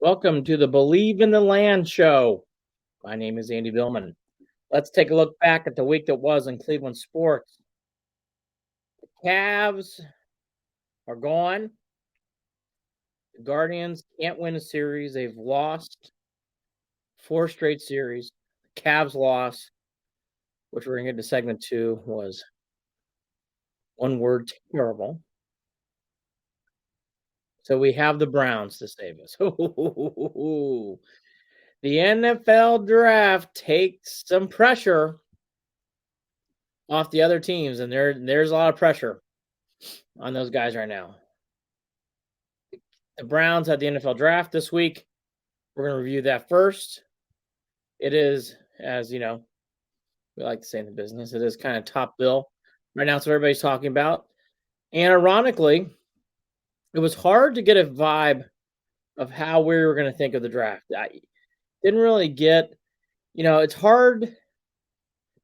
Welcome to the Believe in the Land show. My name is Andy Billman. Let's take a look back at the week that was in Cleveland sports. Cavs are gone. The Guardians can't win a series. They've lost 4 straight series. Cavs loss, which we're going to get to segment 2, was one word: terrible. So we have the Browns to save us. The NFL draft takes some pressure off the other teams, and there's a lot of pressure on those guys right now. The Browns had the NFL draft this week. We're going to review that first. It is, as you know, we like to say in the business, it is kind of top bill. Right now, it's what everybody's talking about. And ironically, it was hard to get a vibe of how we were going to think of the draft. I didn't really get, it's hard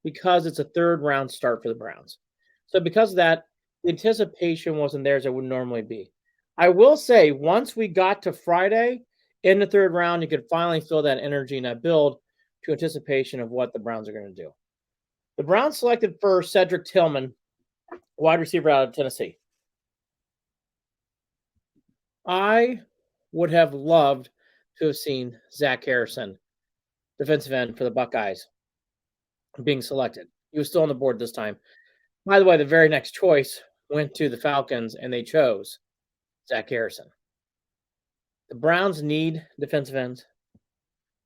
because it's a third round start for the Browns. So because of that, the anticipation wasn't there as it would normally be. I will say, once we got to Friday in the third round, you could finally feel that energy and that build to anticipation of what the Browns are going to do. The Browns selected first Cedric Tillman, wide receiver out of Tennessee. I would have loved to have seen Zach Harrison, defensive end for the Buckeyes, being selected. He was still on the board this time. By the way, the very next choice went to the Falcons, and they chose Zach Harrison. The Browns need defensive ends.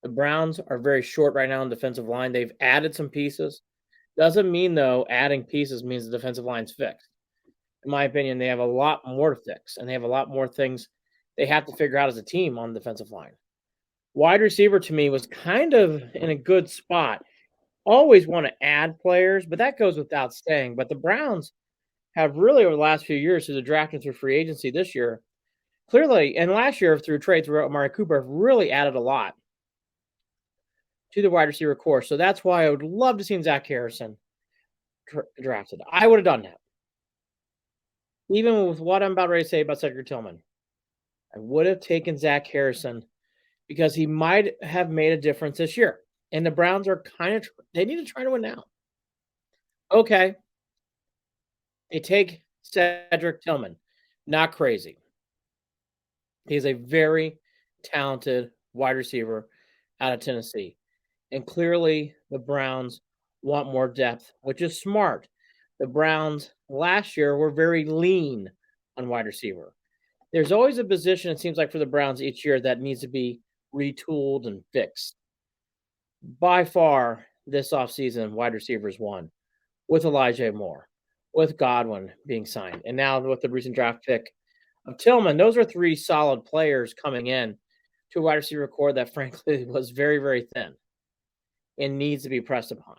The Browns are very short right now on the defensive line. They've added some pieces. Doesn't mean, though, adding pieces means the defensive line's fixed. In my opinion, they have a lot more to fix, and they have a lot more things they have to figure out as a team on the defensive line. Wide receiver, to me, was kind of in a good spot. Always want to add players, but that goes without saying. But the Browns have really, over the last few years, through the draft and through free agency this year, clearly, and last year through trades through Amari Cooper, have really added a lot to the wide receiver core. So that's why I would love to see Zach Harrison drafted. I would have done that. Even with what I'm about ready to say about Cedric Tillman, I would have taken Zach Harrison because he might have made a difference this year. And the Browns are they need to try to win now. Okay. They take Cedric Tillman. Not crazy. He's a very talented wide receiver out of Tennessee. And clearly the Browns want more depth, which is smart. The Browns last year were very lean on wide receiver. There's always a position, it seems like, for the Browns each year that needs to be retooled and fixed. By far, this offseason, wide receivers won with Elijah Moore, with Godwin being signed, and now with the recent draft pick of Tillman. Those are 3 solid players coming in to a wide receiver core that, frankly, was very, very thin and needs to be pressed upon.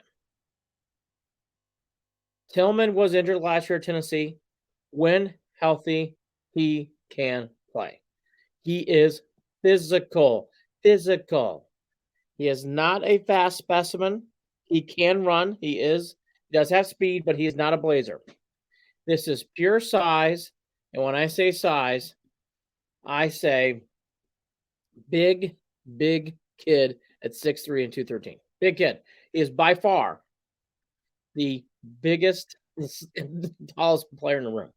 Tillman was injured last year at Tennessee. When healthy, he can play. He is physical. He is not a fast specimen. He can run. He does have speed, but he is not a blazer. This is pure size. And when I say size, I say big kid at 6'3" and 213. Big kid. He is by far the biggest and tallest player in the room.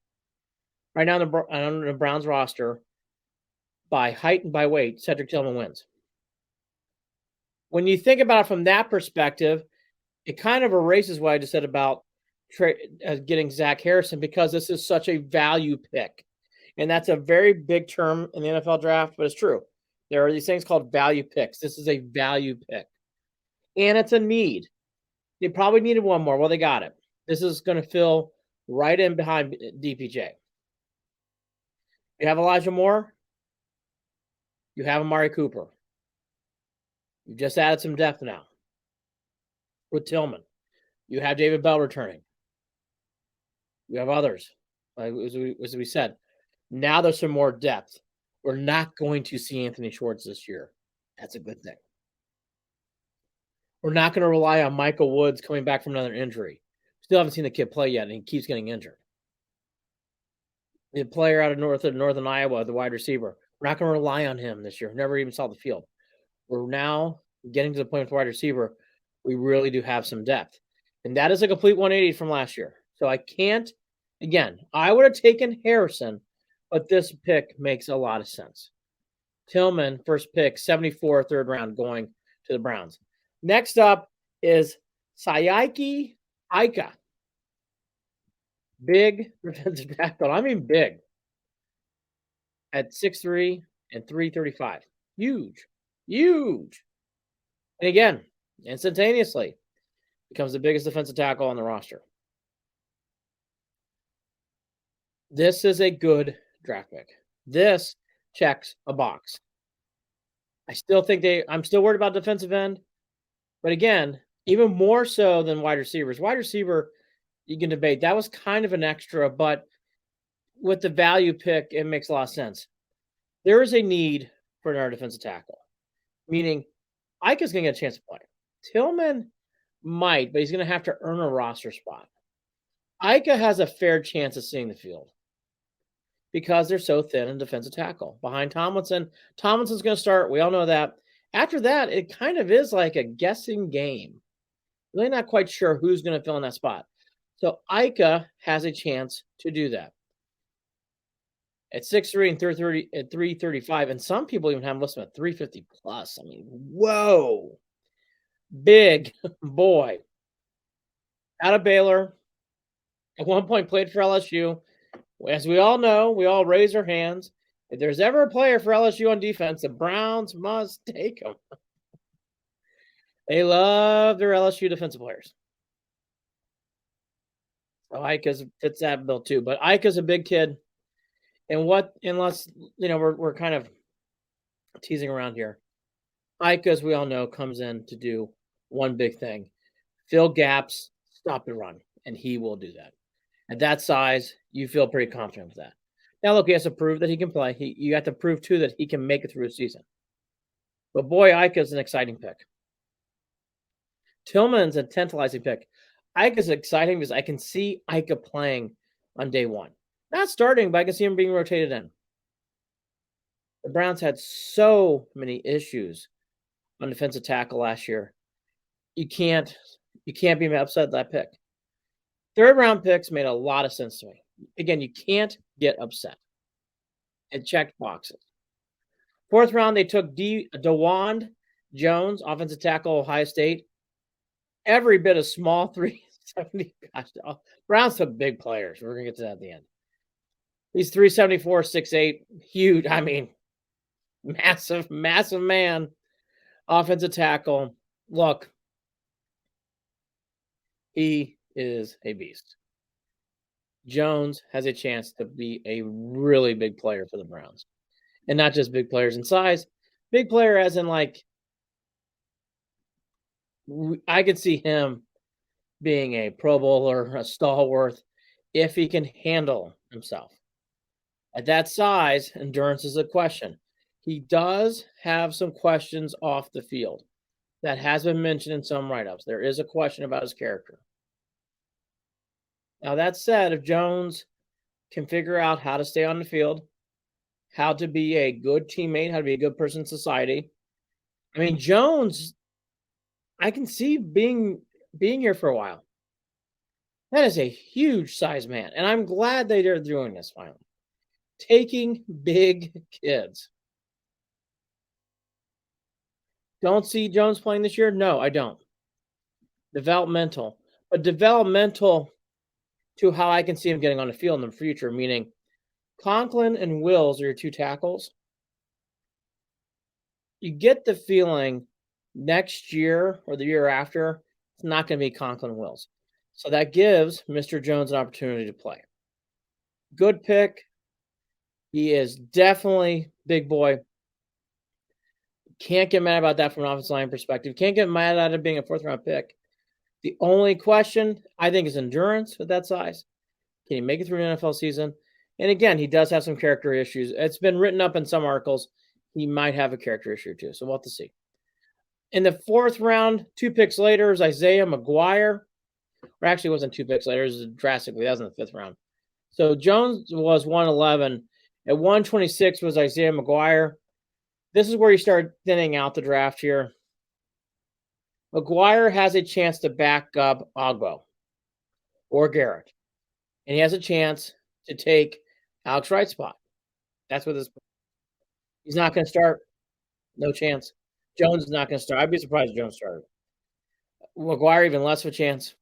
Right now on the Browns roster, by height and by weight, Cedric Tillman wins. When you think about it from that perspective, it kind of erases what I just said about getting Zach Harrison, because this is such a value pick. And that's a very big term in the NFL draft, but it's true. There are these things called value picks. This is a value pick. And it's a need. They probably needed one more. Well, they got it. This is going to fill right in behind DPJ. You have Elijah Moore. You have Amari Cooper. You've just added some depth now with Tillman. You have David Bell returning. You have others, as we said. Now there's some more depth. We're not going to see Anthony Schwartz this year. That's a good thing. We're not going to rely on Michael Woods coming back from another injury. Still haven't seen the kid play yet, and he keeps getting injured. The player out of northern Iowa, the wide receiver, We're not going to rely on him this year. Never even saw the field. We're now getting to the point with wide receiver. We really do have some depth. And that is a complete 180 from last year. So I can't, again, I would have taken Harrison, but this pick makes a lot of sense. Tillman, first pick, 74, third round, going to the Browns. Next up is Siaki Ika. Big defensive tackle. I mean big. At 6'3" and 335. Huge. Huge. And again, instantaneously becomes the biggest defensive tackle on the roster. This is a good draft pick. This checks a box. I still think I'm still worried about defensive end. But again, even more so than wide receivers. Wide receiver, you can debate. That was kind of an extra, but with the value pick, it makes a lot of sense. There is a need for another defensive tackle, meaning Ika's going to get a chance to play. Tillman might, but he's going to have to earn a roster spot. Ika has a fair chance of seeing the field because they're so thin in defensive tackle. Behind Tomlinson, Tomlinson's going to start. We all know that. After that, it kind of is like a guessing game. Really not quite sure who's going to fill in that spot. So Ika has a chance to do that. At 6'3" and 335, and some people even have him listed at 350 plus. I mean, whoa. Big boy. Out of Baylor. At one point played for LSU. As we all know, we all raise our hands. If there's ever a player for LSU on defense, the Browns must take him. They love their LSU defensive players. So Ika fits that bill too. But Ika's a big kid. And unless, we're kind of teasing around here. Ika, as we all know, comes in to do one big thing. Fill gaps, stop the run. And he will do that. At that size, you feel pretty confident with that. Now, look, he has to prove that he can play. You have to prove, too, that he can make it through a season. But, boy, Ika is an exciting pick. Tillman's a tantalizing pick. Ika is exciting because I can see Ika playing on day one. Not starting, but I can see him being rotated in. The Browns had so many issues on defensive tackle last year. You can't be upset at that pick. Third round picks made a lot of sense to me. Again, you can't get upset. It checked boxes. Fourth round, they took DeWand Jones, offensive tackle, Ohio State. Every bit of small 370. Gosh, Browns took big players. We're going to get to that at the end. He's 374, 6'8", huge. I mean, massive, massive man. Offensive tackle. Look, he is a beast. Jones has a chance to be a really big player for the Browns. And not just big players in size. Big player as in, like, I could see him being a Pro Bowler, a stalwart, if he can handle himself. At that size, endurance is a question. He does have some questions off the field. That has been mentioned in some write-ups. There is a question about his character. Now, that said, if Jones can figure out how to stay on the field, how to be a good teammate, how to be a good person in society. I mean, Jones, I can see being here for a while. That is a huge size man, and I'm glad they're doing this finally. Taking big kids. Don't see Jones playing this year? No, I don't. Developmental. But developmental to how I can see him getting on the field in the future, meaning Conklin and Wills are your two tackles. You get the feeling next year or the year after, it's not going to be Conklin and Wills. So that gives Mr. Jones an opportunity to play. Good pick. He is definitely big boy. Can't get mad about that from an offensive line perspective. Can't get mad at it being a fourth-round pick. The only question, I think, is endurance with that size. Can he make it through an NFL season? And again, he does have some character issues. It's been written up in some articles. He might have a character issue too, so we'll have to see. In the fourth round, 2 picks later, is Isaiah McGuire. Or actually, it wasn't 2 picks later. It was drastically. That was in the 5th round. So Jones was 111, At 126 was Isaiah McGuire. This is where you start thinning out the draft here. McGuire has a chance to back up Ogbo or Garrett, and he has a chance to take Alex Wright's spot. That's what this. He's not going to start. No chance. Jones is not going to start. I'd be surprised if Jones started. McGuire even less of a chance.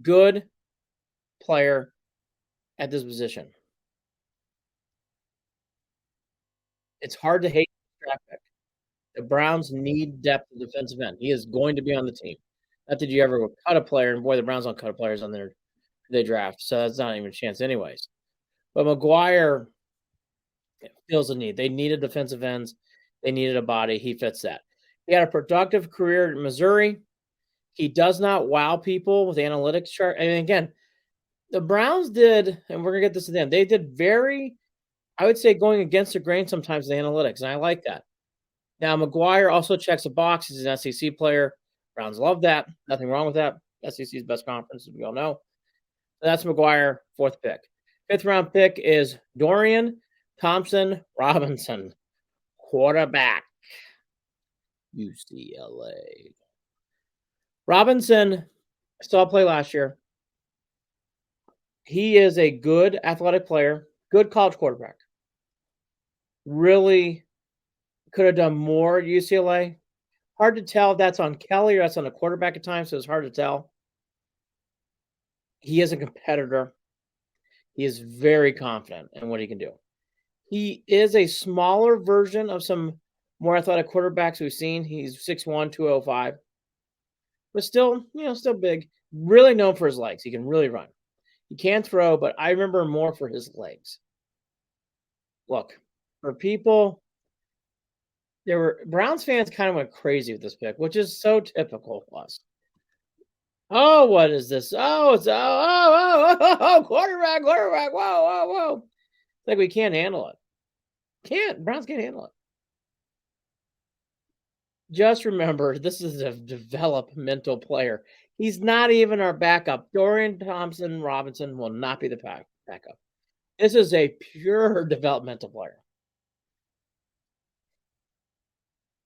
Good player at this position. It's hard to hate this draft pick. The Browns need depth at defensive end. He is going to be on the team. Not that you ever go cut a player, and boy, the Browns don't cut players on they draft, so that's not even a chance, anyways. But McGuire feels the need. They needed defensive ends. They needed a body. He fits that. He had a productive career in Missouri. He does not wow people with analytics chart. And again, the Browns did, and we're gonna get this at the end. They did very, I would say, going against the grain sometimes in the analytics, and I like that. Now, McGuire also checks a box. He's an SEC player. Browns love that. Nothing wrong with that. SEC's best conference, as we all know. So that's McGuire, 4th pick. 5th round pick is Dorian Thompson-Robinson, quarterback, UCLA. Robinson saw play last year. He is a good athletic player, good college quarterback. Really could have done more at UCLA. Hard to tell if that's on Kelly or that's on the quarterback at times, so it's hard to tell. He is a competitor. He is very confident in what he can do. He is a smaller version of some more athletic quarterbacks we've seen. He's 6'1", 205. But still, still big. Really known for his legs. He can really run. He can throw, but I remember him more for his legs. Look, for people, Browns fans kind of went crazy with this pick, which is so typical of us. Oh, what is this? Oh, it's quarterback. Whoa. It's like we can't handle it. Browns can't handle it. Just remember, this is a developmental player. He's not even our backup. Dorian Thompson-Robinson will not be the backup. This is a pure developmental player.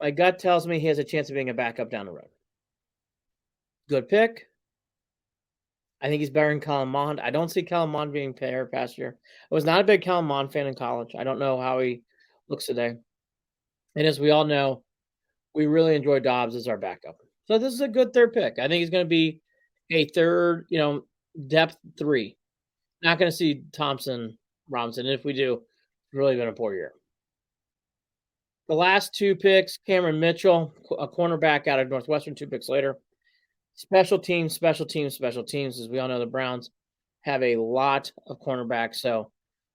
My gut tells me he has a chance of being a backup down the road. Good pick. I think he's better than Kellen Mond. I don't see Kellen Mond being better past year. I was not a big Kellen Mond fan in college. I don't know how he looks today. And as we all know, we really enjoy Dobbs as our backup. So this is a good 3rd pick. I think he's going to be a 3rd, depth 3. Not going to see Thompson-Robinson. If we do, it's really been a poor year. The last 2 picks, Cameron Mitchell, a cornerback out of Northwestern, 2 picks later. Special teams. As we all know, the Browns have a lot of cornerbacks, so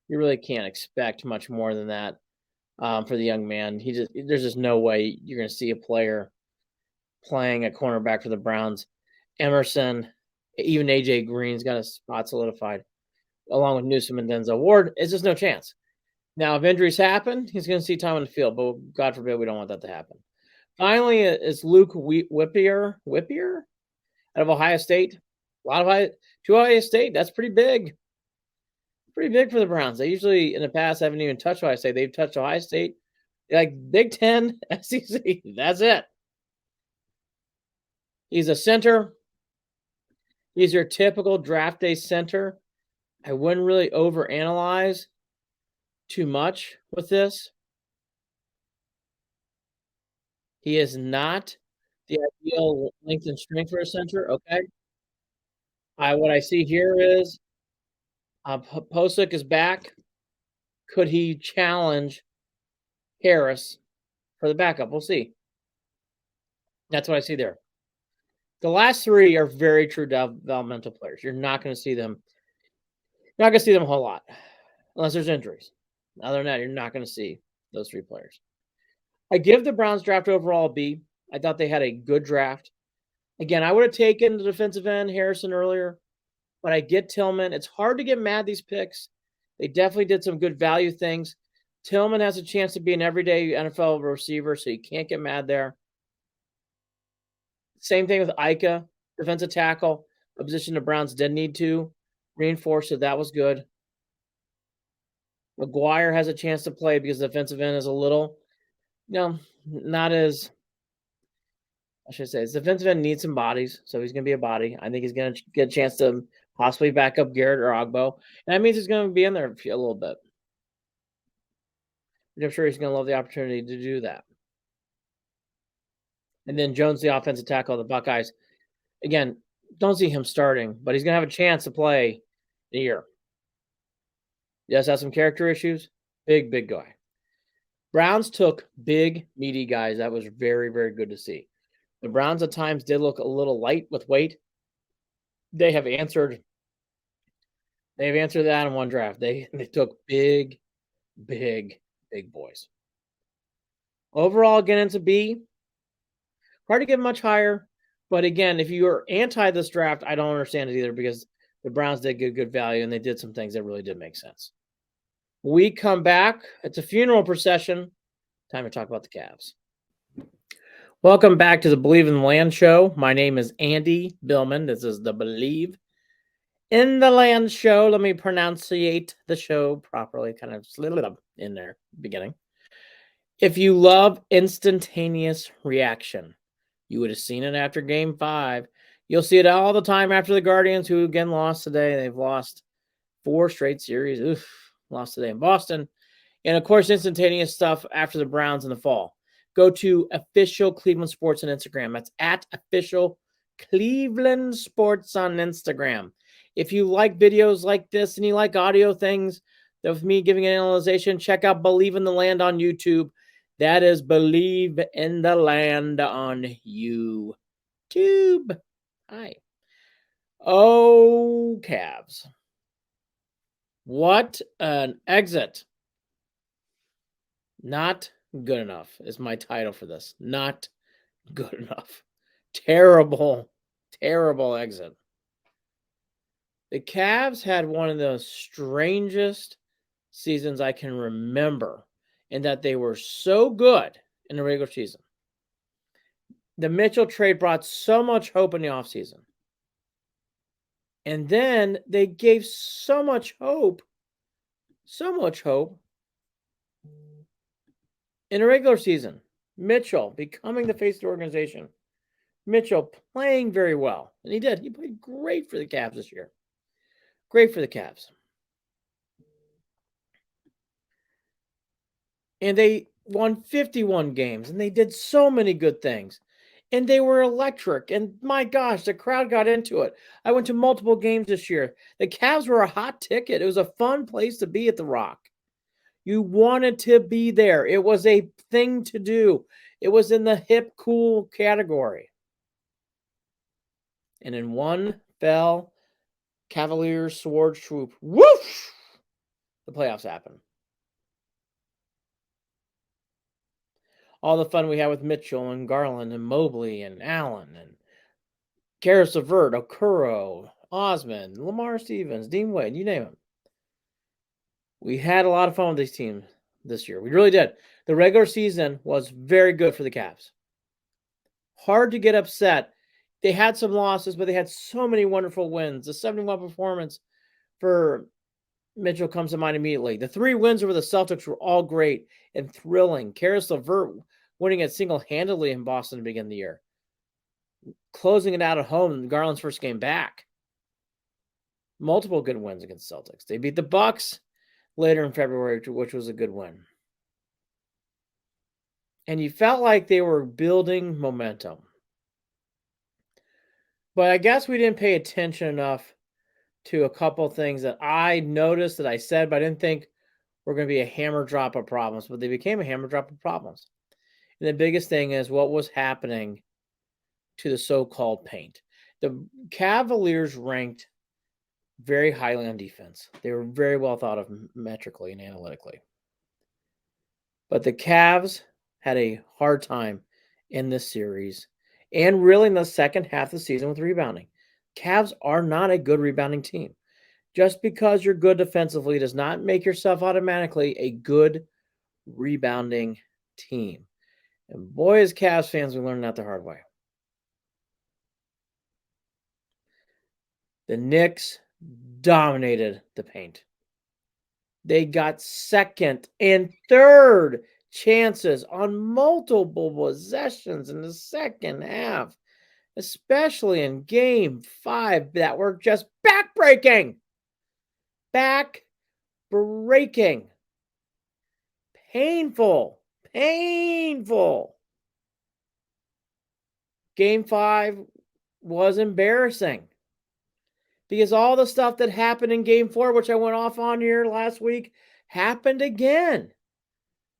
you really can't expect much more than that for the young man. There's just no way you're going to see a player playing a cornerback for the Browns. Emerson, even AJ Green's got a spot solidified, along with Newsome and Denzel Ward. It's just no chance. Now, if injuries happen, he's going to see time on the field, but God forbid we don't want that to happen. Finally, it's Luke Whippier out of Ohio State. To Ohio State. That's pretty big. Pretty big for the Browns. They usually, in the past, haven't even touched Ohio State. They've touched Ohio State. Like Big Ten, SEC. That's it. He's a center. He's your typical draft day center. I wouldn't really overanalyze too much with this. He is not the ideal length and strength for a center, okay? What I see here is Posick is back. Could he challenge Harris for the backup? We'll see. That's what I see there. The last 3 are very true developmental players. You're not going to see them. You're not going to see them a whole lot unless there's injuries. Other than that, you're not going to see those 3 players. I give the Browns draft overall a B. I thought they had a good draft. Again, I would have taken the defensive end, Harrison, earlier, but I get Tillman. It's hard to get mad at these picks. They definitely did some good value things. Tillman has a chance to be an everyday NFL receiver, so you can't get mad there. Same thing with Ika, defensive tackle, a position the Browns did need to reinforce, so that was good. McGuire has a chance to play because the defensive end is a little, not as I should say. His defensive end needs some bodies, so he's going to be a body. I think he's going to get a chance to possibly back up Garrett or Ogbo, and that means he's going to be in there a little bit. I'm sure he's going to love the opportunity to do that. And then Jones, the offensive tackle of the Buckeyes. Again, don't see him starting, but he's going to have a chance to play the year. He does have some character issues. Big guy. Browns took big, meaty guys. That was very, very good to see. The Browns at times did look a little light with weight. They have answered that in one draft. They took big boys. Overall, again, it's a B. Hard to get much higher. But again, if you're anti this draft, I don't understand it either because the Browns did get good value and they did some things that really did make sense. We come back. It's a funeral procession. Time to talk about the Cavs. Welcome back to the Believe in the Land show. My name is Andy Billman. This is the Believe in the Land show. Let me pronunciate the show properly. Kind of slid it up in there beginning. If you love instantaneous reaction, you would have seen it after Game 5. You'll see it all the time after the Guardians, who again lost today. They've lost 4 straight series. Lost today in Boston. And of course, instantaneous stuff after the Browns in the fall. Go to official Cleveland Sports on Instagram. That's at official Cleveland Sports on Instagram. If you like videos like this and you like audio things, with me giving an analyzation, check out Believe in the Land on YouTube. That is Believe in the Land on YouTube. Hi. Oh, Cavs. What an exit. Not good enough is my title for this. Not good enough. Terrible exit. The Cavs had one of the strangest seasons I can remember in that they were so good in the regular season. The Mitchell trade brought so much hope in the offseason. And then they gave so much hope in the regular season. Mitchell becoming the face of the organization. Mitchell playing very well. And he did. He played great for the Cavs this year. Great for the Cavs. And they won 51 games. And they did so many good things. And they were electric. And my gosh, the crowd got into it. I went to multiple games this year. The Cavs were a hot ticket. It was a fun place to be at the Rock. You wanted to be there. It was a thing to do. It was in the hip, cool category. And in one fell Cavaliers sword swoop, whoosh! The playoffs happened. All the fun we had with Mitchell and Garland and Mobley and Allen and Karis LeVert, Okoro, Osman, Lamar Stevens, Dean Wade, you name them. We had a lot of fun with these teams this year. We really did. The regular season was very good for the Cavs. Hard to get upset. They had some losses, but they had so many wonderful wins. The 71 performance for Mitchell comes to mind immediately. The 3 wins over the Celtics were all great and thrilling. Karis LeVert winning it single-handedly in Boston to begin the year. Closing it out at home in Garland's first game back. Multiple good wins against the Celtics. They beat the Bucks later in February, which was a good win. And you felt like they were building momentum. But I guess we didn't pay attention enough to a couple things that I noticed that I said, but I didn't think were going to be a hammer drop of problems, but they became a hammer drop of problems. And the biggest thing is what was happening to the so-called paint. The Cavaliers ranked very highly on defense. They were very well thought of metrically and analytically. But the Cavs had a hard time in this series and really in the second half of the season with rebounding. Cavs are not a good rebounding team. Just because you're good defensively does not make yourself automatically a good rebounding team. And boy, as Cavs fans, we learned that the hard way. The Knicks dominated the paint. They got second and third chances on multiple possessions in the second half, especially in game 5 that were just backbreaking. Back-breaking. Painful. Painful. Game 5 was embarrassing because all the stuff that happened in game 4, which I went off on here last week, happened again.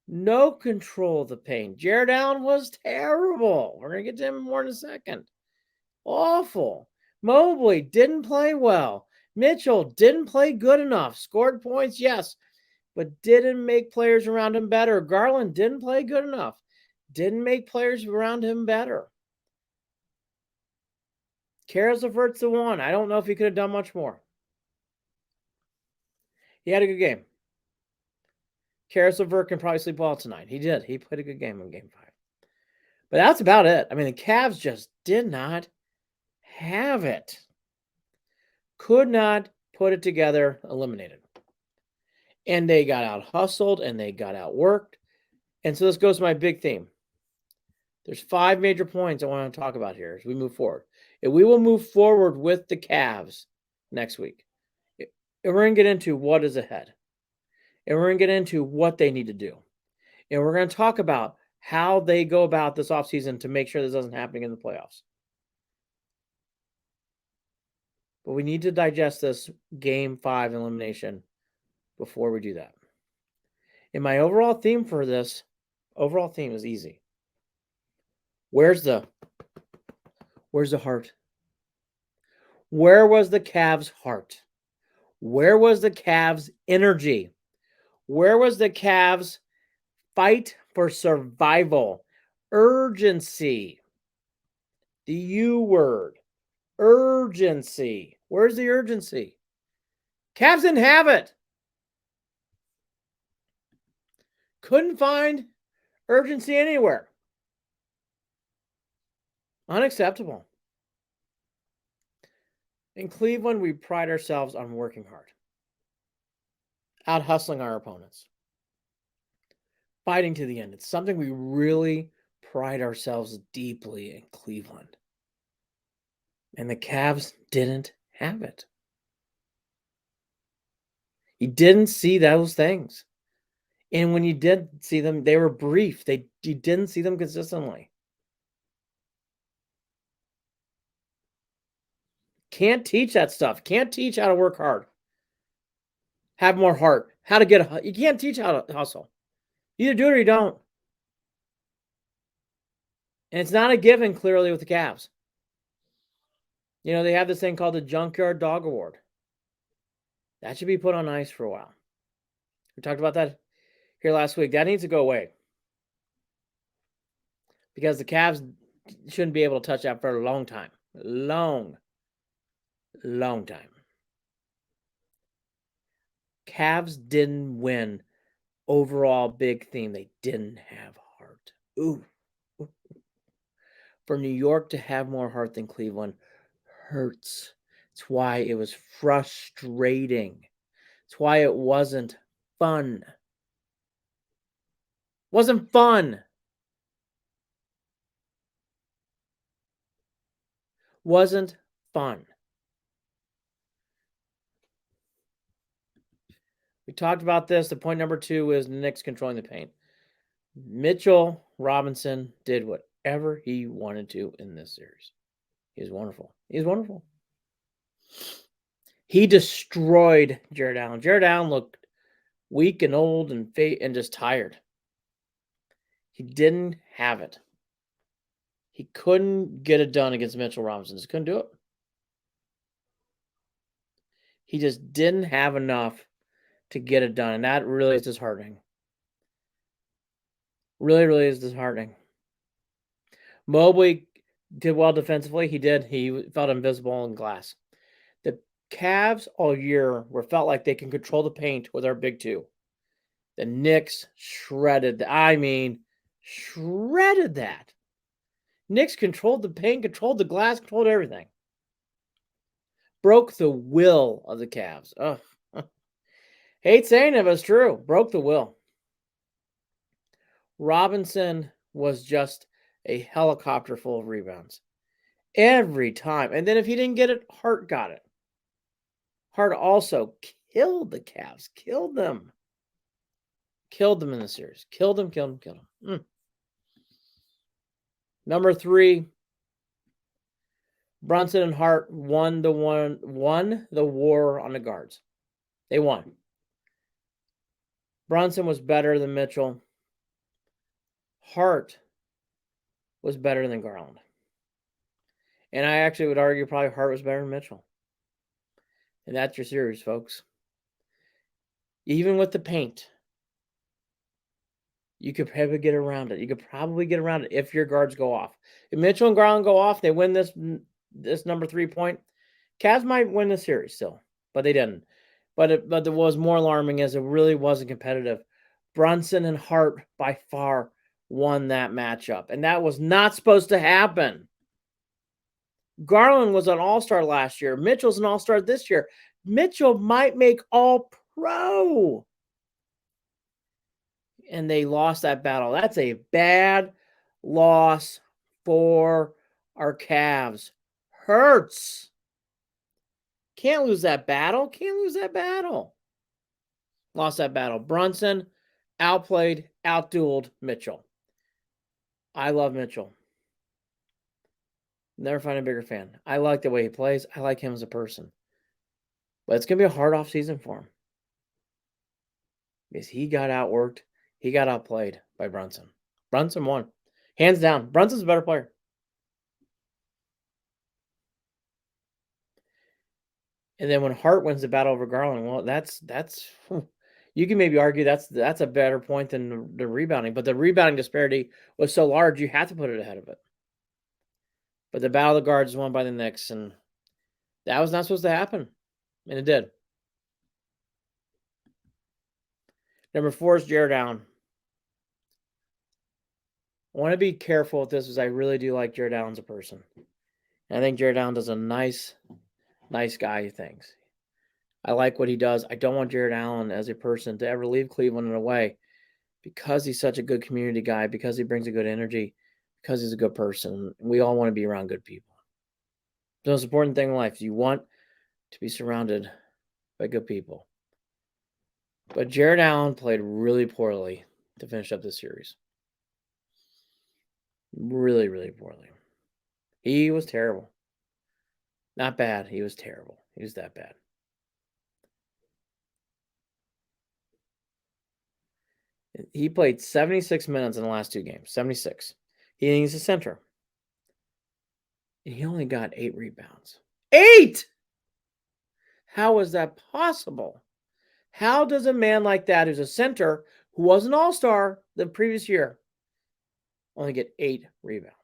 No control of the paint. Jared Allen was terrible. We're going to get to him more in a second. Awful. Mobley didn't play well. Mitchell didn't play good enough. Scored points, yes, but didn't make players around him better. Garland didn't play good enough. Didn't make players around him better. Caris LeVert's the one. I don't know if he could have done much more. He had a good game. Caris LeVert can probably sleep well tonight. He did. He played a good game in game 5. But that's about it. I mean, the Cavs just did not have it. Could not put it together, eliminated. And they got out hustled and they got outworked. And so this goes to my big theme. There's 5 major points I want to talk about here as we move forward. And we will move forward with the Cavs next week. And we're going to get into what is ahead. And we're going to get into what they need to do. And we're going to talk about how they go about this offseason to make sure this doesn't happen in the playoffs. But we need to digest this game 5 elimination before we do that. And my overall theme for this, is easy. Where's the heart? Where was the Cavs' heart? Where was the Cavs' energy? Where was the Cavs' fight for survival? Urgency. The U word. Urgency. Where's the urgency? Cavs didn't have it. Couldn't find urgency anywhere. Unacceptable. In Cleveland, we pride ourselves on working hard, out hustling our opponents, fighting to the end. It's something we really pride ourselves deeply in Cleveland. And the Cavs didn't have it. You didn't see those things. And when you did see them, they were brief. You didn't see them consistently. Can't teach that stuff. Can't teach how to work hard. Have more heart. How to get you can't teach how to hustle. You either do it or you don't. And it's not a given, clearly, with the Cavs. You know, they have this thing called the Junkyard Dog Award. That should be put on ice for a while. We talked about that here last week. That needs to go away. Because the Cavs shouldn't be able to touch that for a long time. Long time. Cavs didn't win. Overall big theme, they didn't have heart. Ooh. For New York to have more heart than Cleveland hurts. It's why it was frustrating. It's why it wasn't fun. Wasn't fun. Wasn't fun. We talked about this. The point number 2 is the Knicks controlling the paint. Mitchell Robinson did whatever he wanted to in this series. He was wonderful. He's wonderful. He destroyed Jared Allen. Jared Allen looked weak and old and just tired. He didn't have it. He couldn't get it done against Mitchell Robinson. Just couldn't do it. He just didn't have enough to get it done, and that really is disheartening. Really is disheartening. Mobley did well defensively. He did. He felt invisible in glass. The Cavs all year felt like they can control the paint with our big 2. The Knicks shredded that. Knicks controlled the paint, controlled the glass, controlled everything. Broke the will of the Cavs. Ugh. Hate saying it, but it's true. Broke the will. Robinson was just a helicopter full of rebounds every time. And then if he didn't get it, Hart got it. Hart also killed the Cavs, killed them. Killed them in the series. Killed them, killed them, killed them. Number 3, Brunson and Hart won the war on the guards. They won. Brunson was better than Mitchell. Hart was better than Garland. And I actually would argue probably Hart was better than Mitchell. And that's your series, folks. Even with the paint, you could probably get around it. You could probably get around it if your guards go off. If Mitchell and Garland go off, they win this number 3 point. Cavs might win the series still, but they didn't. But it was more alarming as it really wasn't competitive. Brunson and Hart by far won that matchup, and that was not supposed to happen. Garland was an all-star last year. Mitchell's an all-star this year. Mitchell might make all-pro. And they lost that battle. That's a bad loss for our Cavs. Hurts. Can't lose that battle. Can't lose that battle. Lost that battle. Brunson outplayed, outdueled Mitchell. I love Mitchell. Never find a bigger fan. I like the way he plays. I like him as a person. But it's going to be a hard off season for him. Because he got outworked. He got outplayed by Brunson. Brunson won. Hands down. Brunson's a better player. And then when Hart wins the battle over Garland, well, that's you can maybe argue that's a better point than the rebounding. But the rebounding disparity was so large, you have to put it ahead of it. But the battle of the guards was won by the Knicks, and that was not supposed to happen. And it did. Number 4 is Jarrett Allen. I want to be careful with this because I really do like Jarrett Allen as a person. And I think Jarrett Allen does a nice guy things. I like what he does. I don't want Jarrett Allen as a person to ever leave Cleveland in a way because he's such a good community guy, because he brings a good energy, because he's a good person. We all want to be around good people. The most important thing in life is you want to be surrounded by good people. But Jarrett Allen played really poorly to finish up this series. Really, really poorly. He was terrible. Not bad. He was terrible. He was that bad. He played 76 minutes in the last 2 games. 76. He's a center. And he only got 8 rebounds. 8! How is that possible? How does a man like that, who's a center, who was an all-star the previous year, only get 8 rebounds?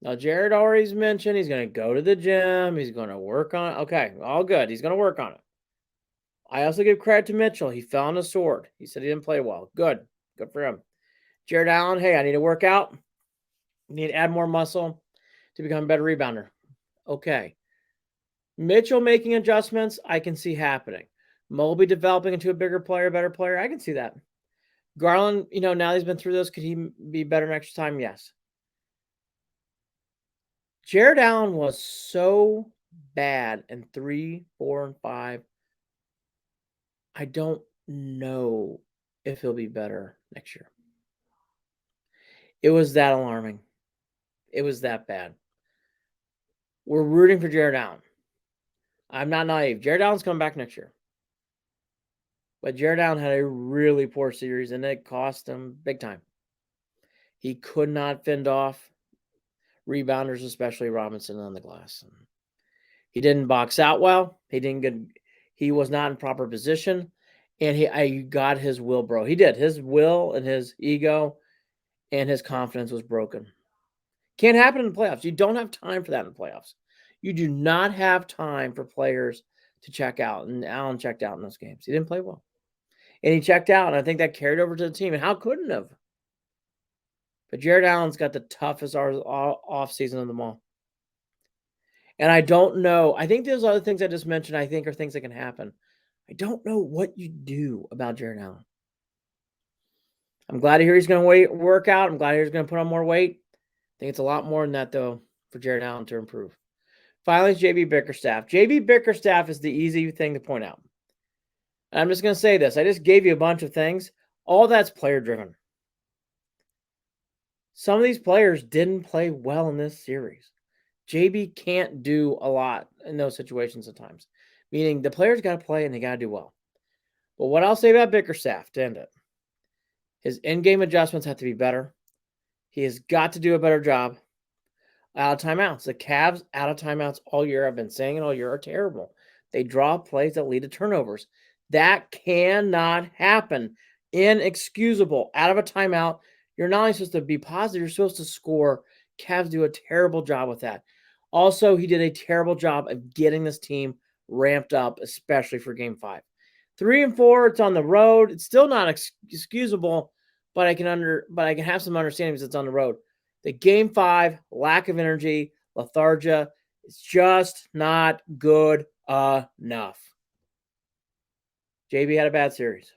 Now, Jared already mentioned he's going to go to the gym. He's going to work on it. Okay, all good. He's going to work on it. I also give credit to Mitchell. He fell on his sword. He said he didn't play well. Good. Good for him. Jarrett Allen, hey, I need to work out. I need to add more muscle to become a better rebounder. Okay. Mitchell making adjustments, I can see happening. Mobley developing into a bigger player, better player, I can see that. Garland, now he's been through this, could he be better next time? Yes. Jarrett Allen was so bad in 3, 4, and 5. I don't know if he'll be better next year. It was that alarming. It was that bad. We're rooting for Jarrett Allen. I'm not naive. Jarrett Allen's coming back next year. But Jarrett Allen had a really poor series, and it cost him big time. He could not fend off rebounders, especially Robinson on the glass. He didn't box out well. He was not in proper position, and I got his will broke. He did. His will and his ego and his confidence was broken. Can't happen in the playoffs. You don't have time for that in the playoffs. You do not have time for players to check out, and Allen checked out in those games. He didn't play well. And he checked out, and I think that carried over to the team. And how couldn't have? But Jarrett Allen's got the toughest offseason of them all. And I don't know. I think those other things I just mentioned, I think are things that can happen. I don't know what you do about Jared Allen. I'm glad to hear he's going to work out. I'm glad to hear he's going to put on more weight. I think it's a lot more than that, though, for Jared Allen to improve. Finally, JB Bickerstaff. JB Bickerstaff is the easy thing to point out. And I'm just going to say this. I just gave you a bunch of things. All that's player-driven. Some of these players didn't play well in this series. JB can't do a lot in those situations at times, meaning the players got to play and they got to do well. But what I'll say about Bickerstaff to end it, his in-game adjustments have to be better. He has got to do a better job. Out of timeouts. The Cavs out of timeouts all year, I've been saying it all year, are terrible. They draw plays that lead to turnovers. That cannot happen. Inexcusable. Out of a timeout, you're not only supposed to be positive, you're supposed to score. Cavs do a terrible job with that. Also, he did a terrible job of getting this team ramped up, especially for Game 5. 3 and 4, it's on the road. It's still not excusable, but I can have some understanding because it's on the road. The Game 5, lack of energy, lethargia, it's just not good enough. JB had a bad series.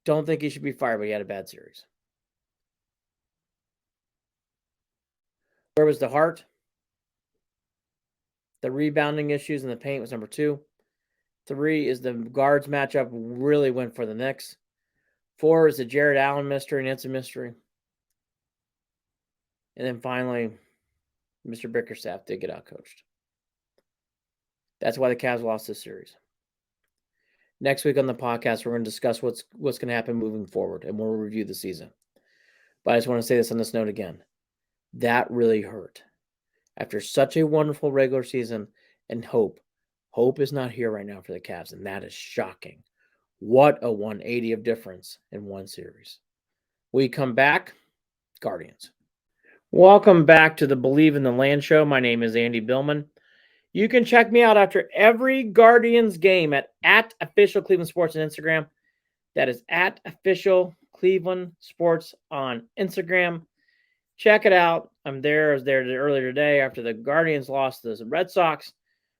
Don't think he should be fired, but he had a bad series. Where was the heart? The rebounding issues in the paint was number 2. 3 is the guards matchup really went for the Knicks. 4 is the Jared Allen mystery, and it's a mystery. And then finally, Mr. Bickerstaff did get outcoached. That's why the Cavs lost this series. Next week on the podcast, we're going to discuss what's going to happen moving forward, and we'll review the season. But I just want to say this on this note again. That really hurt. After such a wonderful regular season and hope is not here right now for the Cavs, and that is shocking. What a 180 of difference in one series. We come back, Guardians. Welcome back to the Believe in the Land show. My name is Andy Billman. You can check me out after every Guardians game at Official Cleveland Sports on Instagram. That is at Official Cleveland Sports on Instagram. Check it out. I'm there. I was there earlier today after the Guardians lost to the Red Sox.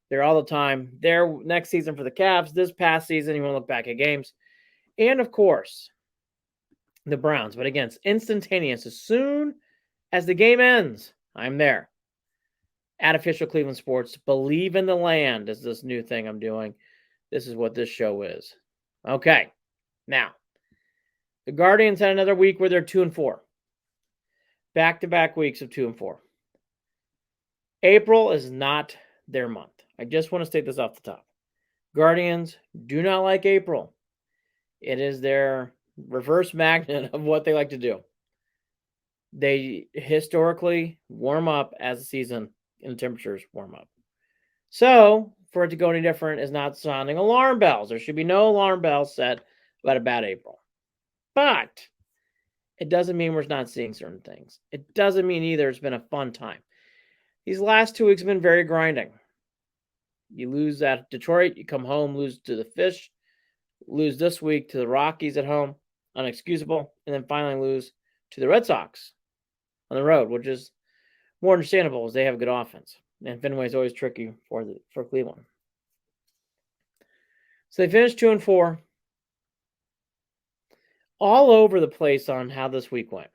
There all the time. There next season for the Cavs. This past season, you want to look back at games. And, of course, the Browns. But again, it's instantaneous. As soon as the game ends, I'm there. At Official Cleveland Sports. Believe in the Land is this new thing I'm doing. This is what this show is. Okay. Now, the Guardians had another week where they're 2 and 4. Back-to-back weeks of 2 and 4. April is not their month. I just want to state this off the top. Guardians do not like April. It is their reverse magnet of what they like to do. They historically warm up as the season and the temperatures warm up. So, for it to go any different is not sounding alarm bells. There should be no alarm bells set about a bad April. But it doesn't mean we're not seeing certain things. It doesn't mean either it's been a fun time. These last 2 weeks have been very grinding. You lose at Detroit, you come home, lose to the Fish, lose this week to the Rockies at home, unexcusable, and then finally lose to the Red Sox on the road, which is more understandable as they have a good offense. And Fenway is always tricky for Cleveland. So they finished 2 and 4. All over the place on how this week went.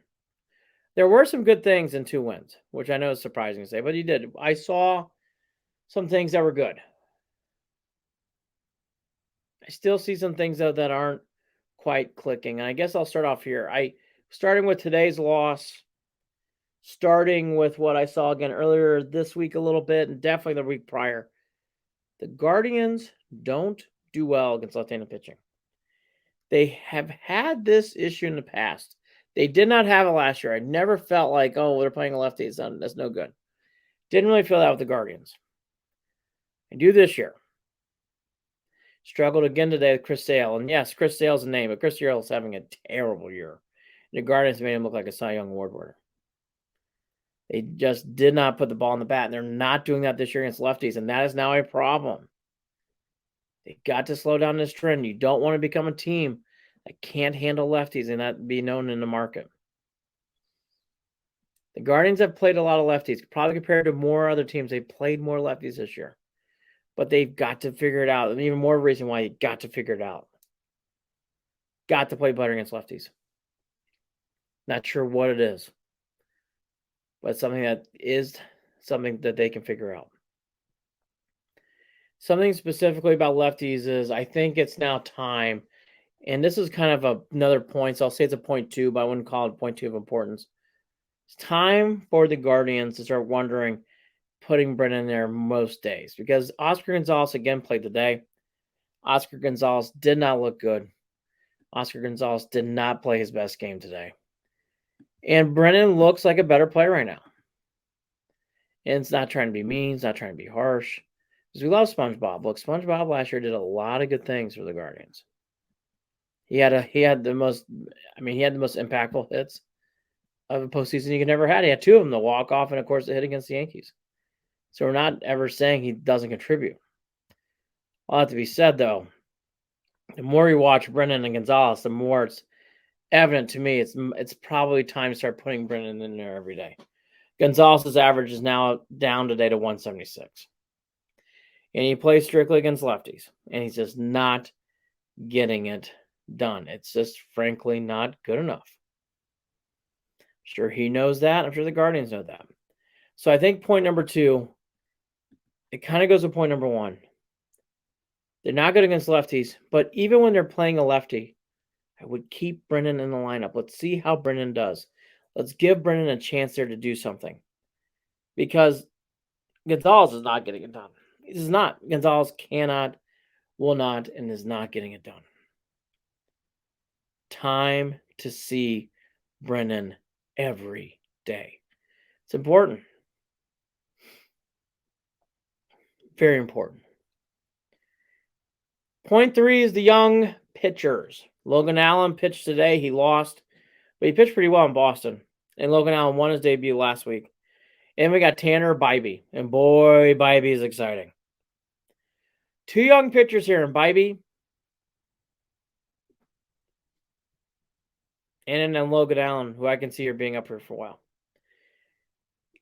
There were some good things in 2 wins, which I know is surprising to say, but you did. I saw some things that were good. I still see some things, though, that aren't quite clicking. And I guess I'll start off here. Starting with today's loss, starting with what I saw again earlier this week a little bit, and definitely the week prior. The Guardians don't do well against left-handed pitching. They have had this issue in the past. They did not have it last year. I never felt like, oh, they're playing a lefty. That's no good. Didn't really feel that with the Guardians. I do this year. Struggled again today with Chris Sale. And yes, Chris Sale's a name, but Chris Sale is having a terrible year. The Guardians made him look like a Cy Young Award winner. They just did not put the ball in the bat, and they're not doing that this year against lefties, and that is now a problem. They got to slow down this trend. You don't want to become a team that can't handle lefties and that be known in the market. The Guardians have played a lot of lefties, probably compared to more other teams. They played more lefties this year. but they've got to figure it out. And even more reason why you got to figure it out. Got to play better against lefties. Not sure what it is, but something that is something that they can figure out. Something specifically about lefties is I think it's now time, and this is kind of another point. So I'll say it's a point two, but I wouldn't call it point two of importance. It's time for the Guardians to start wondering, putting Brennan there most days because Oscar Gonzalez again played today. Oscar Gonzalez did not look good. Oscar Gonzalez did not play his best game today. And Brennan looks like a better player right now. And it's not trying to be mean, it's not trying to be harsh. Because we love SpongeBob. Look, SpongeBob last year did a lot of good things for the Guardians. He had the most impactful hits of a postseason you could never had. He had two of them, the walk-off and of course the hit against the Yankees. So we're not ever saying he doesn't contribute. All that to be said though, the more you watch Brennan and Gonzalez, the more it's evident to me it's probably time to start putting Brennan in there every day. Gonzalez's average is now down today to 176. And he plays strictly against lefties. And he's just not getting it done. It's just frankly not good enough. Sure, he knows that. I'm sure the Guardians know that. So I think point number two, it kind of goes with point number one. They're not good against lefties, but even when they're playing a lefty, I would keep Brennan in the lineup. Let's see how Brennan does. Let's give Brennan a chance there to do something. Because Gonzalez is not getting it done. This is not. Gonzalez cannot, will not, and is not getting it done. Time to see Brennan every day. It's important. Very important. Point three is the young pitchers. Logan Allen pitched today. He lost, but he pitched pretty well in Boston. And Logan Allen won his debut last week. And we got Tanner Bibee. And boy, Bibee is exciting. Two young pitchers here in Bibee. And then Logan Allen, who I can see here being up here for a while.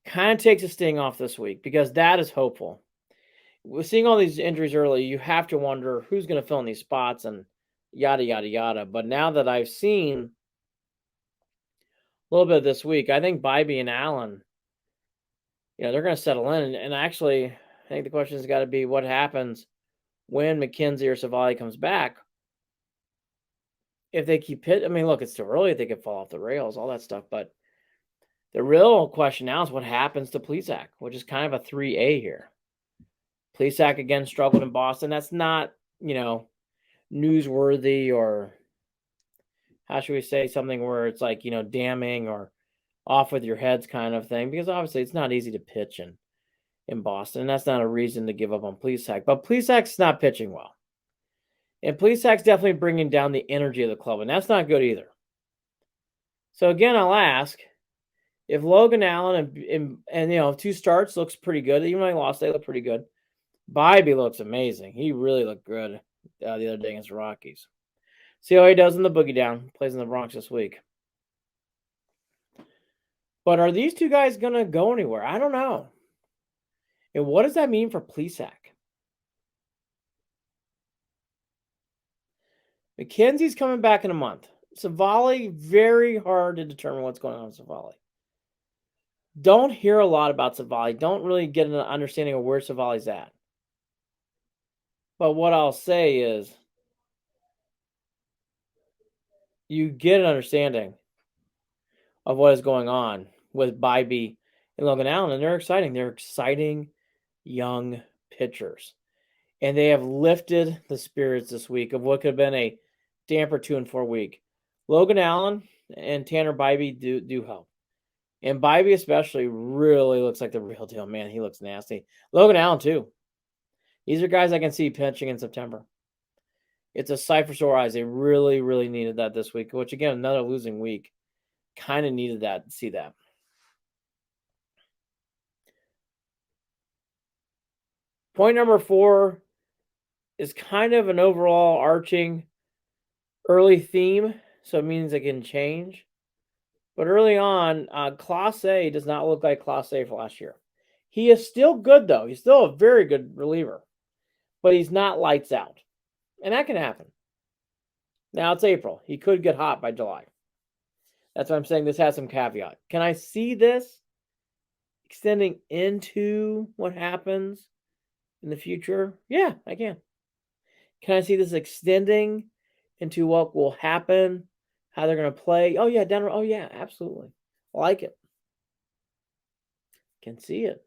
Kind of takes a sting off this week because that is hopeful. With seeing all these injuries early, you have to wonder who's going to fill in these spots and yada, yada, yada. But now that I've seen a little bit this week, I think Bibee and Allen, they're going to settle in. And actually, I think the question has got to be what happens when McKenzie or Savali comes back. If they keep hit, look, it's too early. They could fall off the rails, all that stuff. But the real question now is what happens to Plesac, which is kind of a 3A here. Plesac again struggled in Boston. That's not, newsworthy or how should we say something where it's like, damning or off with your heads kind of thing. Because obviously it's not easy to pitch in Boston. And that's not a reason to give up on Plesac. But Plesac's not pitching well. And Plesac's definitely bringing down the energy of the club. And that's not good either. So again, I'll ask, if Logan Allen and 2 starts looks pretty good. Even though he lost, they look pretty good. Bibee looks amazing. He really looked good the other day against the Rockies. See how he does in the boogie down. Plays in the Bronx this week. But are these two guys going to go anywhere? I don't know. And what does that mean for Plesac? McKenzie's coming back in a month. Savali, very hard to determine what's going on with Savali. Don't hear a lot about Savali. Don't really get an understanding of where Savali's at. But what I'll say is you get an understanding of what is going on with Bibee and Logan Allen, and they're exciting. They're exciting young pitchers. And they have lifted the spirits this week of what could have been a damper 2 and 4 week. Logan Allen and Tanner Bibee do help. And Bibee especially really looks like the real deal. Man, he looks nasty. Logan Allen too. These are guys I can see pitching in September. It's a sight for sore eyes. They really, really needed that this week, which again, another losing week. Kind of needed that, see that. Point number 4 is kind of an overall arching early theme, so it means it can change. But early on, Clase does not look like Clase for last year. He is still good, though. He's still a very good reliever. but he's not lights out. And that can happen. Now it's April. He could get hot by July. That's why I'm saying this has some caveat. Can I see this extending into what happens in the future? Yeah, I can. Can I see this extending into what will happen, how they're going to play? Oh, yeah, Denver. Oh, yeah, absolutely. I like it. Can see it.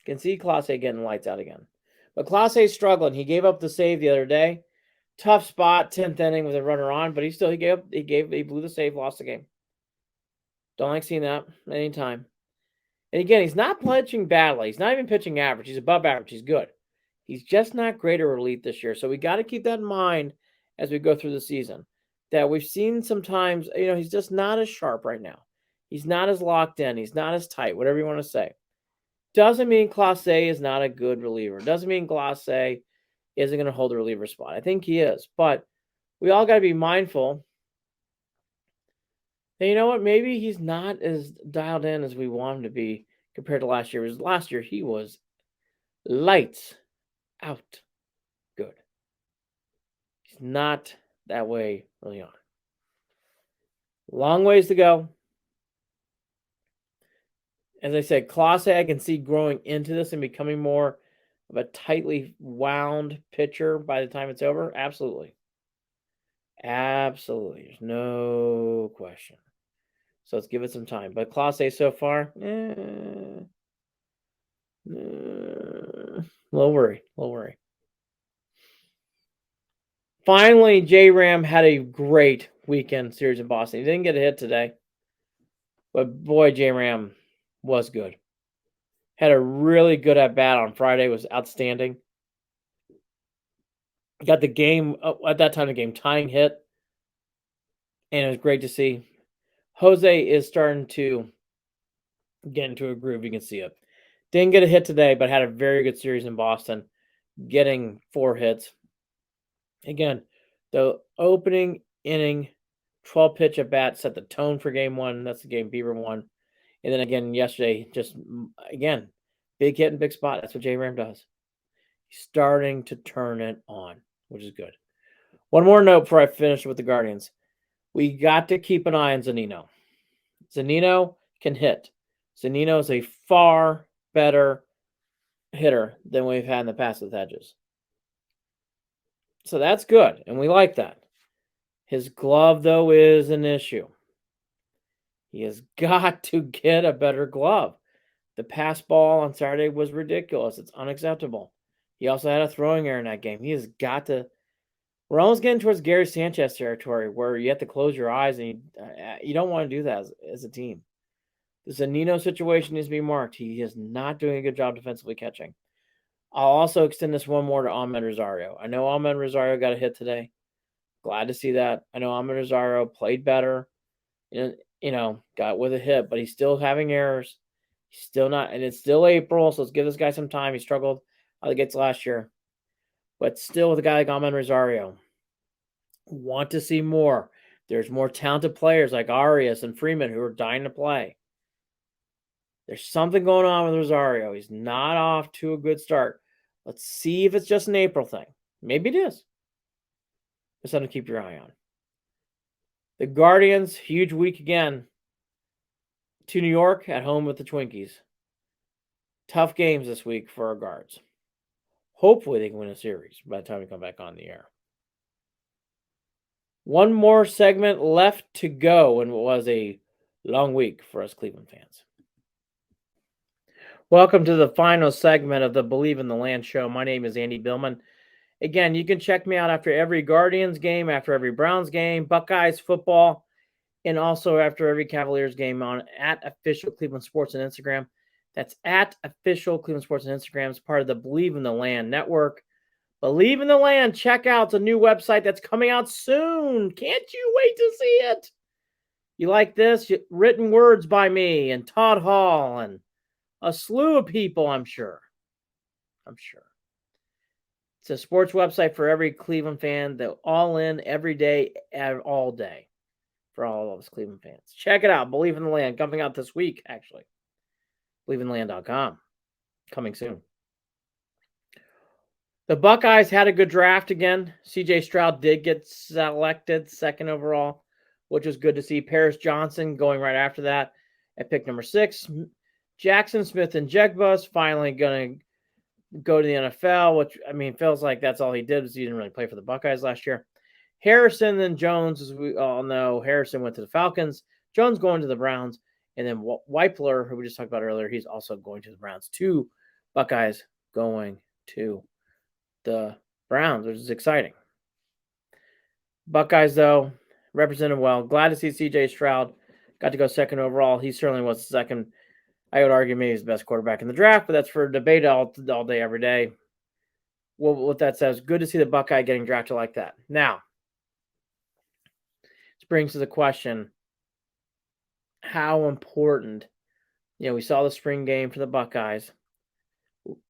Can see Clase getting lights out again. But Clase's struggling. He gave up the save the other day. Tough spot, 10th inning with a runner on, but he blew the save, lost the game. Don't like seeing that anytime. And again, he's not pitching badly. He's not even pitching average. He's above average. He's good. He's just not great at relief this year. So we got to keep that in mind as we go through the season. That we've seen sometimes, he's just not as sharp right now. He's not as locked in. He's not as tight, whatever you want to say. Doesn't mean Clase is not a good reliever. Doesn't mean Clase isn't going to hold the reliever spot. I think he is. But we all got to be mindful. And you know what? Maybe he's not as dialed in as we want him to be compared to last year. Because last year he was lights out good. He's not that way early on. Long ways to go. As I said, Clase, I can see growing into this and becoming more of a tightly wound pitcher by the time it's over. Absolutely. Absolutely. There's no question. So let's give it some time. But Clase so far, little worry. Finally, J-Ram had a great weekend series in Boston. He didn't get a hit today. But boy, J-Ram was good. Had a really good at-bat on Friday. Was outstanding. Got the game, at that time, the game tying hit. And it was great to see. Jose is starting to get into a groove. You can see it. Didn't get a hit today, but had a very good series in Boston, getting 4 hits. Again, the opening inning, 12-pitch at bat set the tone for game 1. That's the game Bieber won. And then again, yesterday, just, again, big hit and big spot. That's what J-Ram does. He's starting to turn it on, which is good. One more note before I finish with the Guardians. We got to keep an eye on Zunino. Zunino can hit. Zunino is a far better hitter than we've had in the past with Hedges. So that's good, and we like that. His glove, though, is an issue. He has got to get a better glove. The pass ball on Saturday was ridiculous. It's unacceptable. He also had a throwing error in that game. He has got to. We're almost getting towards Gary Sanchez territory where you have to close your eyes and you don't want to do that as a team. The Zunino situation needs to be marked. He is not doing a good job defensively catching. I'll also extend this one more to Ahmed Rosario. I know Ahmed Rosario got a hit today. Glad to see that. I know Ahmed Rosario played better, got with a hit, but he's still having errors. He's still not, and it's still April, so let's give this guy some time. He struggled out of the gates last year. But still, with a guy like Ahmed Rosario, want to see more. There's more talented players like Arias and Freeman who are dying to play. There's something going on with Rosario. He's not off to a good start. Let's see if it's just an April thing. Maybe it is. Just something to keep your eye on. The Guardians, huge week again. To New York, at home with the Twinkies. Tough games this week for our Guards. Hopefully they can win a series by the time we come back on the air. One more segment left to go, and it was a long week for us Cleveland fans. Welcome to the final segment of the Believe in the Land show. My name is Andy Billman. Again, you can check me out after every Guardians game, after every Browns game, Buckeyes football, and also after every Cavaliers game on at Official Cleveland Sports on Instagram. That's at Official Cleveland Sports on Instagram. It's part of the Believe in the Land network. Believe in the Land. Check out the new website that's coming out soon. Can't you wait to see it? You like this? Written words by me and Todd Hall and a slew of people, I'm sure. It's a sports website for every Cleveland fan. They're all in every day, all day for all of us Cleveland fans. Check it out. Believe in the Land. Coming out this week, actually. BelieveInTheLand.com. Coming soon. The Buckeyes had a good draft again. CJ Stroud did get selected second overall, which was good to see. Paris Johnson going right after that at pick number 6. Jackson Smith and Jegbus finally going to go to the NFL, which, I mean, feels like that's all he did was he didn't really play for the Buckeyes last year. Harrison and Jones, as we all know, Harrison went to the Falcons. Jones going to the Browns. And then Weipler, who we just talked about earlier, he's also going to the Browns. 2 Buckeyes going to the Browns, which is exciting. Buckeyes, though, represented well. Glad to see CJ Stroud got to go second overall. He certainly was the second. I would argue maybe he's the best quarterback in the draft, but that's for debate all day, every day. Well, what that says, good to see the Buckeye getting drafted like that. Now, this brings to the question, how important, we saw the spring game for the Buckeyes.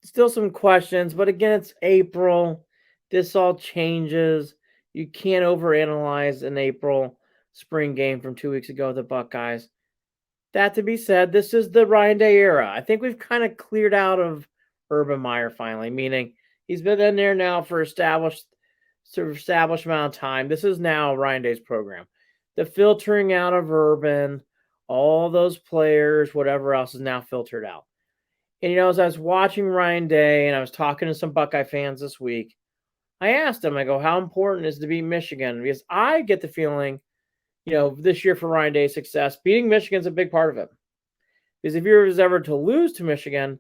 Still some questions, but again, it's April. This all changes. You can't overanalyze an April spring game from 2 weeks ago with the Buckeyes. That to be said, this is the Ryan Day era. I think we've kind of cleared out of Urban Meyer finally, meaning he's been in there now for established amount of time. This is now Ryan Day's program. The filtering out of Urban, all those players, whatever else is now filtered out. And, as I was watching Ryan Day and I was talking to some Buckeye fans this week, I asked him, I go, how important is to beat Michigan? Because I get the feeling, this year for Ryan Day's success, beating Michigan's a big part of it. Because if he was ever to lose to Michigan,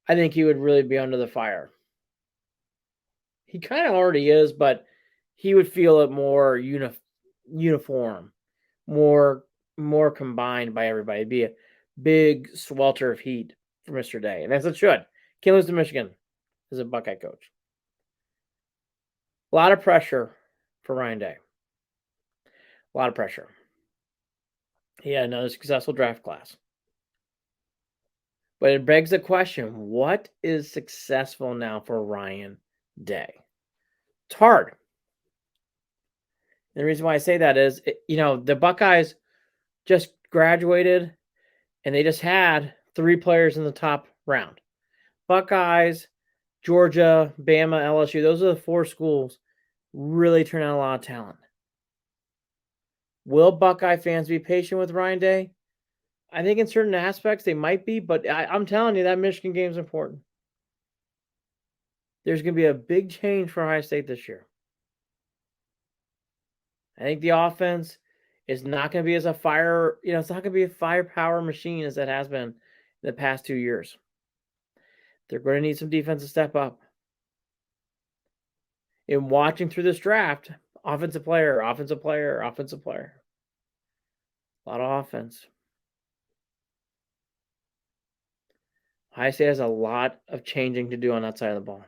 I think he would really be under the fire. He kind of already is, but he would feel it more uniform, more combined by everybody. It'd be a big swelter of heat for Mr. Day, and as it should. Can't lose to Michigan as a Buckeye coach. A lot of pressure for Ryan Day. A lot of pressure. He had another successful draft class. But it begs the question, what is successful now for Ryan Day? It's hard. And the reason why I say that is, the Buckeyes just graduated and they just had 3 players in the top round. Buckeyes, Georgia, Bama, LSU, those are the 4 schools really turn out a lot of talent. Will Buckeye fans be patient with Ryan Day? I think in certain aspects they might be, but I'm telling you that Michigan game is important. There's going to be a big change for Ohio State this year. I think the offense is not going to be it's not going to be a firepower machine as it has been in the past 2 years. They're going to need some defense to step up. In watching through this draft, offensive player. A lot of offense. Ohio State has a lot of changing to do on that side of the ball.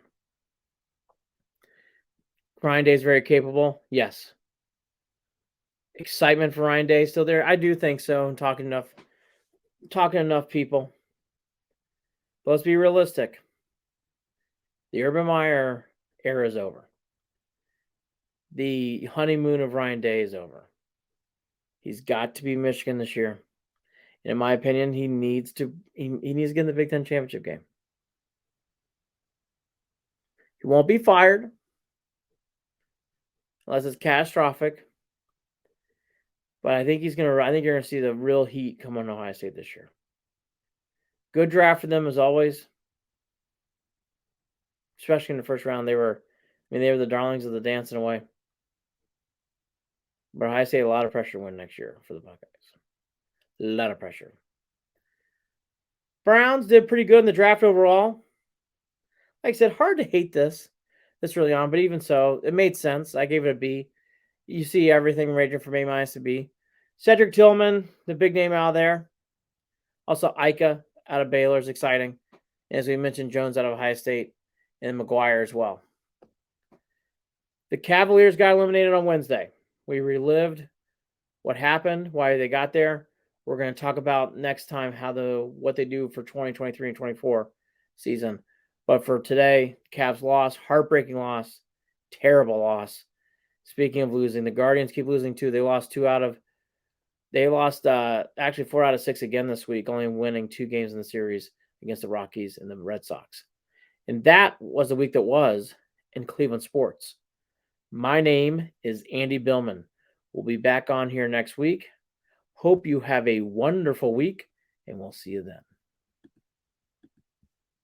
Ryan Day is very capable. Yes. Excitement for Ryan Day still there? I do think so. I'm talking enough people. But let's be realistic. The Urban Meyer era is over. The honeymoon of Ryan Day is over. He's got to be Michigan this year. And in my opinion, he needs to get in the Big Ten championship game. He won't be fired unless it's catastrophic. But I think you're going to see the real heat come on Ohio State this year. Good draft for them as always. Especially in the first round. They were the darlings of the dancing away. But Ohio State, a lot of pressure to win next year for the Buckeyes. A lot of pressure. Browns did pretty good in the draft overall. Like I said, hard to hate this early on, but even so, it made sense. I gave it a B. You see everything ranging from A- to B. Cedric Tillman, the big name out there. Also, Ika out of Baylor is exciting. As we mentioned, Jones out of Ohio State and McGuire as well. The Cavaliers got eliminated on Wednesday. We relived what happened, why they got there. We're going to talk about next time what they do for 2023 and 24 season. But for today, Cavs lost, heartbreaking loss, terrible loss. Speaking of losing, the Guardians keep losing too. They lost actually 4 out of 6 again this week, only winning 2 games in the series against the Rockies and the Red Sox. And that was the week that was. in Cleveland sports. My name is Andy Billman. We'll be back on here next week. Hope you have a wonderful week, and we'll see you then.